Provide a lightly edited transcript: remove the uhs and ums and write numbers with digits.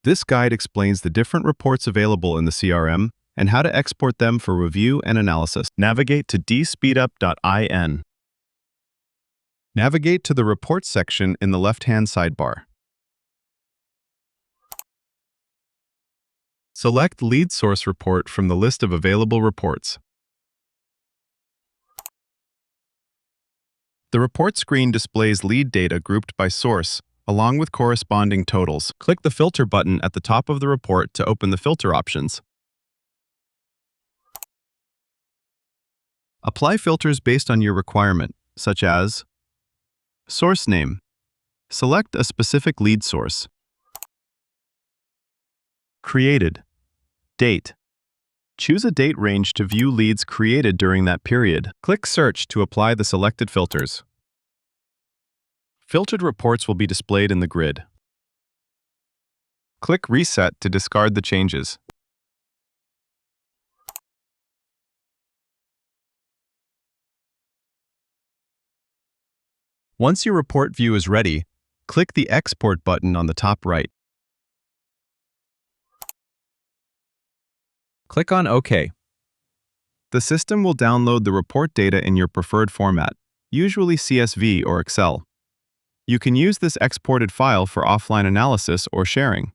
This guide explains the different reports available in the CRM and how to export them for review and analysis. Navigate to dspeedup.in. Navigate to the Reports section in the left-hand sidebar. Select Lead Source Report from the list of available reports. The report screen displays lead data grouped by source, along with corresponding totals. Click the Filter button at the top of the report to open the filter options. Apply filters based on your requirement, such as source name. Select a specific lead source. Created. Date. Choose a date range to view leads created during that period. Click Search to apply the selected filters. Filtered reports will be displayed in the grid. Click Reset to discard the changes. Once your report view is ready, click the Export button on the top right. Click on OK. The system will download the report data in your preferred format, usually CSV or Excel. You can use this exported file for offline analysis or sharing.